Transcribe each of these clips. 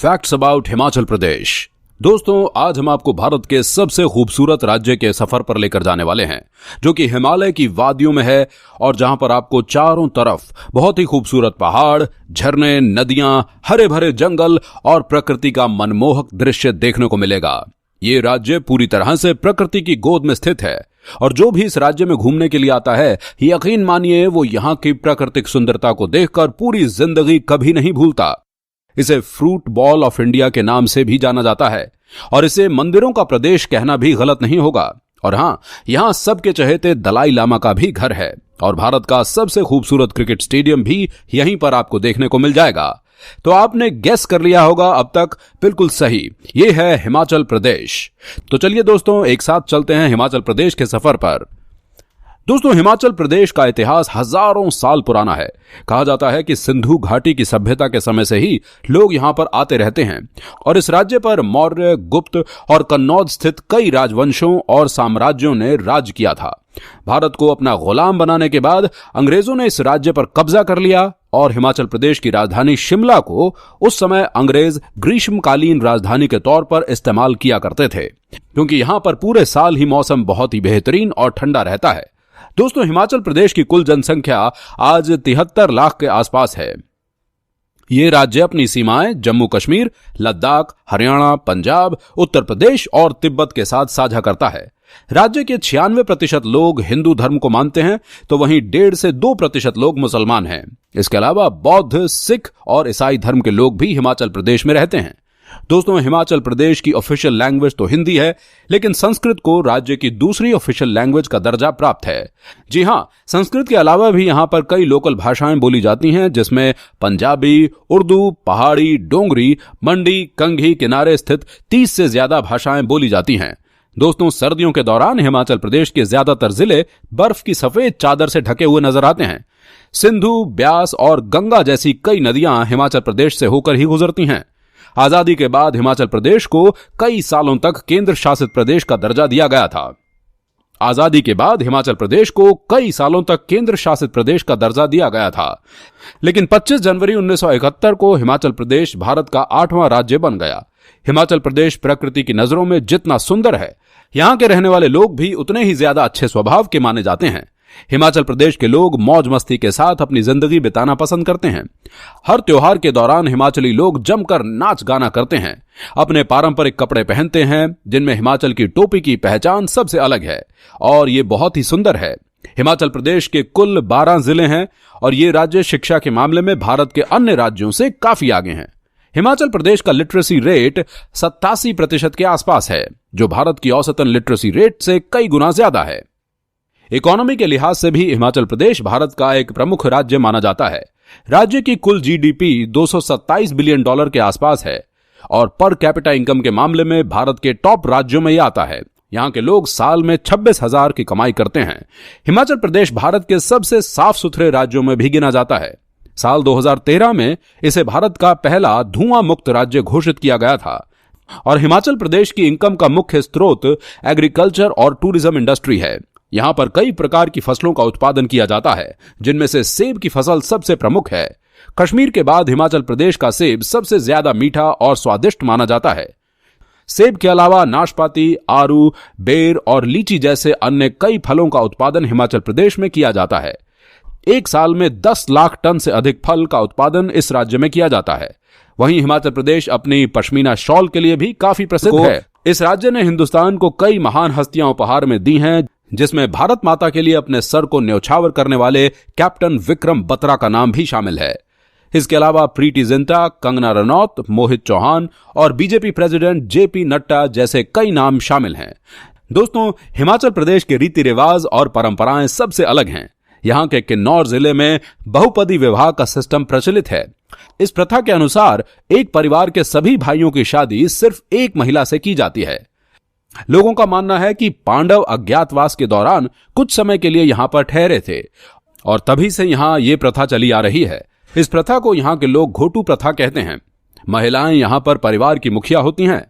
Facts about Himachal Pradesh. दोस्तों, आज हम आपको भारत के सबसे खूबसूरत राज्य के सफर पर लेकर जाने वाले हैं, जो कि हिमालय की वादियों में है और जहां पर आपको चारों तरफ बहुत ही खूबसूरत पहाड़, झरने, नदियां, हरे भरे जंगल और प्रकृति का मनमोहक दृश्य देखने को मिलेगा। ये राज्य पूरी तरह से प्रकृति की गोद में स्थित है और जो भी इस राज्य में घूमने के लिए आता है, यकीन मानिए वो यहाँ की प्राकृतिक सुंदरता को देखकर पूरी जिंदगी कभी नहीं भूलता। इसे फ्रूट बॉल ऑफ इंडिया के नाम से भी जाना जाता है और इसे मंदिरों का प्रदेश कहना भी गलत नहीं होगा। और हां, यहां सबके चहेते दलाई लामा का भी घर है और भारत का सबसे खूबसूरत क्रिकेट स्टेडियम भी यहीं पर आपको देखने को मिल जाएगा। तो आपने गेस कर लिया होगा अब तक बिल्कुल सही, ये है हिमाचल प्रदेश। तो चलिए दोस्तों, एक साथ चलते हैं हिमाचल प्रदेश के सफर पर। दोस्तों, हिमाचल प्रदेश का इतिहास हजारों साल पुराना है। कहा जाता है कि सिंधु घाटी की सभ्यता के समय से ही लोग यहां पर आते रहते हैं और इस राज्य पर मौर्य, गुप्त और कन्नौज स्थित कई राजवंशों और साम्राज्यों ने राज किया था। भारत को अपना गुलाम बनाने के बाद अंग्रेजों ने इस राज्य पर कब्जा कर लिया और हिमाचल प्रदेश की राजधानी शिमला को उस समय अंग्रेज ग्रीष्मकालीन राजधानी के तौर पर इस्तेमाल किया करते थे, क्योंकि यहां पर पूरे साल ही मौसम बहुत ही बेहतरीन और ठंडा रहता है। दोस्तों, हिमाचल प्रदेश की कुल जनसंख्या आज 73 लाख के आसपास है। ये राज्य अपनी सीमाएं जम्मू कश्मीर, लद्दाख, हरियाणा, पंजाब, उत्तर प्रदेश और तिब्बत के साथ साझा करता है। राज्य के 96% लोग हिंदू धर्म को मानते हैं, तो वहीं 1.5 से 2% लोग मुसलमान हैं। इसके अलावा बौद्ध, सिख और ईसाई धर्म के लोग भी हिमाचल प्रदेश में रहते हैं। दोस्तों, हिमाचल प्रदेश की ऑफिशियल लैंग्वेज तो हिंदी है, लेकिन संस्कृत को राज्य की दूसरी ऑफिशियल लैंग्वेज का दर्जा प्राप्त है। जी हां, संस्कृत के अलावा भी यहां पर कई लोकल भाषाएं बोली जाती हैं, जिसमें पंजाबी, उर्दू, पहाड़ी, डोंगरी, मंडी, कंघी किनारे स्थित 30 से ज्यादा भाषाएं बोली जाती हैं। दोस्तों, सर्दियों के दौरान हिमाचल प्रदेश के ज्यादातर जिले बर्फ की सफेद चादर से ढके हुए नजर आते हैं। सिंधु, ब्यास और गंगा जैसी कई नदियां हिमाचल प्रदेश से होकर ही गुजरती हैं। आजादी के बाद हिमाचल प्रदेश को कई सालों तक केंद्र शासित प्रदेश का दर्जा दिया गया था। आजादी के बाद हिमाचल प्रदेश को कई सालों तक केंद्र शासित प्रदेश का दर्जा दिया गया था, लेकिन 25 जनवरी 1971 को हिमाचल प्रदेश भारत का 8वां राज्य बन गया। हिमाचल प्रदेश प्रकृति की नजरों में जितना सुंदर है, यहां के रहने वाले लोग भी उतने ही ज्यादा अच्छे स्वभाव के माने जाते हैं। हिमाचल प्रदेश के लोग मौज मस्ती के साथ अपनी जिंदगी बिताना पसंद करते हैं। हर त्योहार के दौरान हिमाचली लोग जमकर नाच गाना करते हैं, अपने पारंपरिक कपड़े पहनते हैं, जिनमें हिमाचल की टोपी की पहचान सबसे अलग है और ये बहुत ही सुंदर है। हिमाचल प्रदेश के कुल 12 जिले हैं और ये राज्य शिक्षा के मामले में भारत के अन्य राज्यों से काफी आगे हैं। हिमाचल प्रदेश का लिटरेसी रेट 87% के आसपास है, जो भारत की औसतन लिटरेसी रेट से कई गुना ज्यादा है। इकोनॉमी के लिहाज से भी हिमाचल प्रदेश भारत का एक प्रमुख राज्य माना जाता है। राज्य की कुल जीडीपी $227 बिलियन के आसपास है और पर कैपिटा इनकम के मामले में भारत के टॉप राज्यों में यह आता है। यहाँ के लोग साल में 26,000 की कमाई करते हैं। हिमाचल प्रदेश भारत के सबसे साफ सुथरे राज्यों में भी गिना जाता है। साल 2013 में इसे भारत का पहला धुआं मुक्त राज्य घोषित किया गया था और हिमाचल प्रदेश की इनकम का मुख्य स्रोत एग्रीकल्चर और टूरिज्म इंडस्ट्री है। यहां पर कई प्रकार की फसलों का उत्पादन किया जाता है, जिनमें से सेब की फसल सबसे प्रमुख है। कश्मीर के बाद हिमाचल प्रदेश का सेब सबसे ज्यादा मीठा और स्वादिष्ट माना जाता है। सेब के अलावा नाशपाती, आरू, बेर और लीची जैसे अन्य कई फलों का उत्पादन हिमाचल प्रदेश में किया जाता है। एक साल में 10 लाख टन से अधिक फल का उत्पादन इस राज्य में किया जाता है। वहीं हिमाचल प्रदेश अपनी पश्मीना शॉल के लिए भी काफी प्रसिद्ध है। इस राज्य ने हिंदुस्तान को कई महान हस्तियां उपहार में दी हैं, जिसमें भारत माता के लिए अपने सर को न्यौछावर करने वाले कैप्टन विक्रम बत्रा का नाम भी शामिल है। इसके अलावा प्रीति जिंटा, कंगना रनौत, मोहित चौहान और बीजेपी प्रेसिडेंट जेपी नड्डा जैसे कई नाम शामिल हैं। दोस्तों, हिमाचल प्रदेश के रीति रिवाज और परंपराएं सबसे अलग हैं। यहाँ के किन्नौर जिले में बहुपदी विवाह का सिस्टम प्रचलित है। इस प्रथा के अनुसार एक परिवार के सभी भाइयों की शादी सिर्फ एक महिला से की जाती है। लोगों का मानना है कि पांडव अज्ञातवास के दौरान कुछ समय के लिए यहां पर ठहरे थे और तभी से यहां यह प्रथा चली आ रही है। इस प्रथा को यहां के लोग घोटू प्रथा कहते हैं। महिलाएं यहां पर परिवार की मुखिया होती हैं।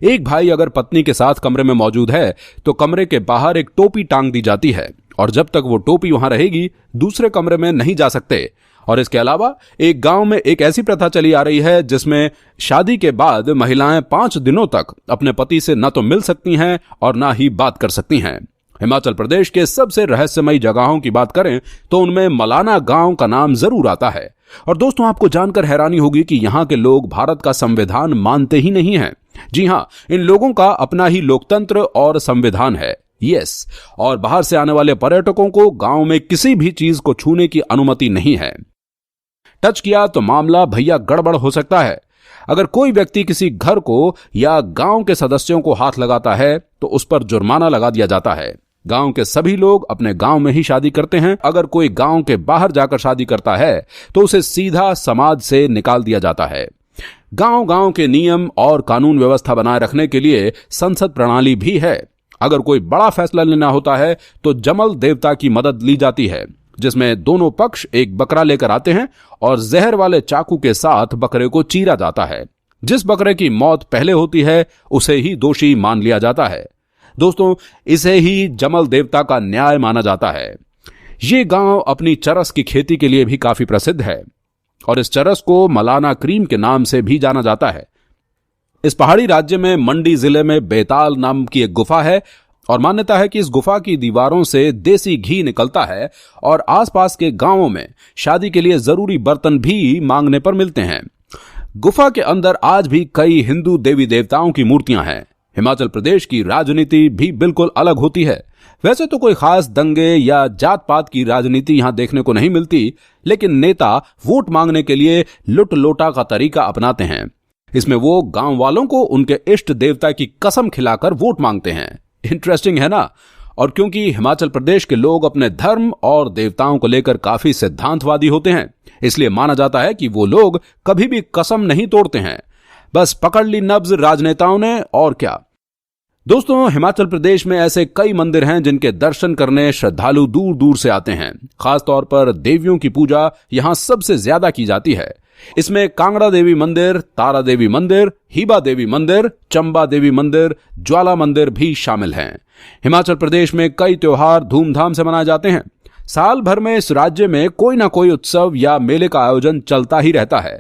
एक भाई अगर पत्नी के साथ कमरे में मौजूद है तो कमरे के बाहर एक टोपी टांग दी जाती है और जब तक वो टोपी वहां रहेगी दूसरे कमरे में नहीं जा सकते और इसके अलावा एक गांव में एक ऐसी प्रथा चली आ रही है जिसमें शादी के बाद महिलाएं 5 दिनों तक अपने पति से न तो मिल सकती हैं और ना ही बात कर सकती हैं। हिमाचल प्रदेश के सबसे रहस्यमयी जगहों की बात करें तो उनमें मलाना गांव का नाम जरूर आता है। और दोस्तों, आपको जानकर हैरानी होगी कि यहां के लोग भारत का संविधान मानते ही नहीं हैं। जी हां, इन लोगों का अपना ही लोकतंत्र और संविधान है। यस, और बाहर से आने वाले पर्यटकों को गांव में किसी भी चीज को छूने की अनुमति नहीं है। टच किया तो मामला भैया गड़बड़ हो सकता है। अगर कोई व्यक्ति किसी घर को या गांव के सदस्यों को हाथ लगाता है तो उस पर जुर्माना लगा दिया जाता है। गांव के सभी लोग अपने गांव में ही शादी करते हैं। अगर कोई गांव के बाहर जाकर शादी करता है तो उसे सीधा समाज से निकाल दिया जाता है। गांव गांव के नियम और कानून व्यवस्था बनाए रखने के लिए संसद प्रणाली भी है। अगर कोई बड़ा फैसला लेना होता है तो जमल देवता की मदद ली जाती है, जिसमें दोनों पक्ष एक बकरा लेकर आते हैं और जहर वाले चाकू के साथ बकरे को चीरा जाता है। जिस बकरे की मौत पहले होती है उसे ही दोषी मान लिया जाता है। दोस्तों, इसे ही जमल देवता का न्याय माना जाता है। ये गांव अपनी चरस की खेती के लिए भी काफी प्रसिद्ध है और इस चरस को मलाना क्रीम के नाम से भी जाना जाता है। इस पहाड़ी राज्य में मंडी जिले में बेताल नाम की एक गुफा है और मान्यता है कि इस गुफा की दीवारों से देसी घी निकलता है और आसपास के गांवों में शादी के लिए जरूरी बर्तन भी मांगने पर मिलते हैं। गुफा के अंदर आज भी कई हिंदू देवी देवताओं की मूर्तियां हैं। हिमाचल प्रदेश की राजनीति भी बिल्कुल अलग होती है। वैसे तो कोई खास दंगे या जात पात की राजनीति यहां देखने को नहीं मिलती, लेकिन नेता वोट मांगने के लिए लुट लोटा का तरीका अपनाते हैं। इसमें वो गांव वालों को उनके इष्ट देवता की कसम खिलाकर वोट मांगते हैं। इंटरेस्टिंग है ना। और क्योंकि हिमाचल प्रदेश के लोग अपने धर्म और देवताओं को लेकर काफी सिद्धांतवादी होते हैं, इसलिए माना जाता है कि वो लोग कभी भी कसम नहीं तोड़ते हैं। बस पकड़ ली नब्ज राजनेताओं ने, और क्या। दोस्तों, हिमाचल प्रदेश में ऐसे कई मंदिर हैं जिनके दर्शन करने श्रद्धालु दूर दूर से आते हैं। खासतौर पर देवियों की पूजा यहां सबसे ज्यादा की जाती है। इसमें कांगड़ा देवी मंदिर, तारा देवी मंदिर, हिबा देवी मंदिर, चंबा देवी मंदिर, ज्वाला मंदिर भी शामिल हैं। हिमाचल प्रदेश में कई त्योहार धूमधाम से मनाए जाते हैं। साल भर में इस राज्य में कोई ना कोई उत्सव या मेले का आयोजन चलता ही रहता है।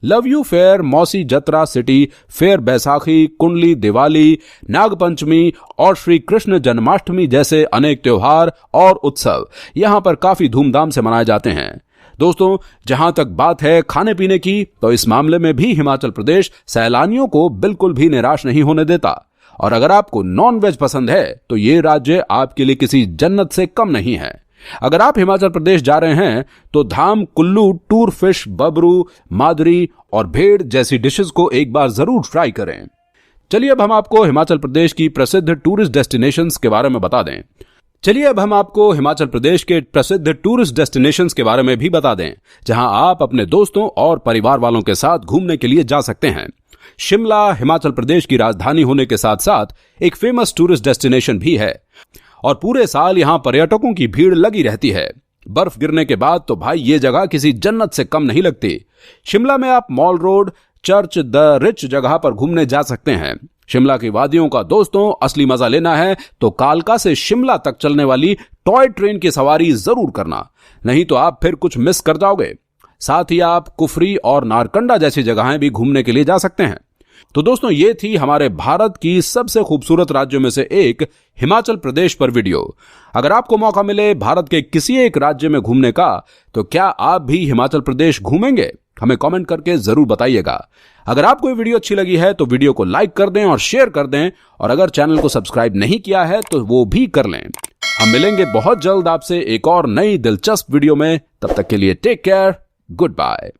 लव यू फेयर, मौसी जत्रा सिटी फेयर, बैसाखी, कुंडली दिवाली, नागपंचमी और श्री कृष्ण जन्माष्टमी जैसे अनेक त्योहार और उत्सव यहां पर काफी धूमधाम से मनाए जाते हैं। दोस्तों, जहां तक बात है खाने पीने की, तो इस मामले में भी हिमाचल प्रदेश सैलानियों को बिल्कुल भी निराश नहीं होने देता। और अगर आपको नॉन वेज पसंद है तो ये राज्य आपके लिए किसी जन्नत से कम नहीं है। अगर आप हिमाचल प्रदेश जा रहे हैं तो धाम, कुल्लू, टूर फिश, बबरू, मादरी और भेड़ जैसी डिशेस को एक बार जरूर ट्राई करें। चलिए अब हम आपको हिमाचल प्रदेश की प्रसिद्ध टूरिस्ट डेस्टिनेशंस के बारे में बता दें। जहां भी बता दें जहां आप अपने दोस्तों और परिवार वालों के साथ घूमने के लिए जा सकते हैं। शिमला हिमाचल प्रदेश की राजधानी होने के साथ साथ एक फेमस टूरिस्ट डेस्टिनेशन भी है और पूरे साल यहां पर्यटकों की भीड़ लगी रहती है। बर्फ गिरने के बाद तो भाई ये जगह किसी जन्नत से कम नहीं लगती। शिमला में आप mall road, church the rich जगह पर घूमने जा सकते हैं। शिमला की वादियों का दोस्तों असली मजा लेना है तो कालका से शिमला तक चलने वाली टॉय ट्रेन की सवारी जरूर करना, नहीं तो आप फिर कुछ मिस कर जाओगे। साथ ही आप कुफरी और नारकंडा जैसी जगहें भी घूमने के लिए जा सकते हैं। तो दोस्तों, ये थी हमारे भारत की सबसे खूबसूरत राज्यों में से एक हिमाचल प्रदेश पर वीडियो। अगर आपको मौका मिले भारत के किसी एक राज्य में घूमने का, तो क्या आप भी हिमाचल प्रदेश घूमेंगे? हमें कमेंट करके जरूर बताइएगा। अगर आपको ये वीडियो अच्छी लगी है तो वीडियो को लाइक कर दें और शेयर कर दें, और अगर चैनल को सब्सक्राइब नहीं किया है तो वो भी कर लें। हम मिलेंगे बहुत जल्द आपसे एक और नई दिलचस्प वीडियो में। तब तक के लिए टेक केयर, गुड बाय।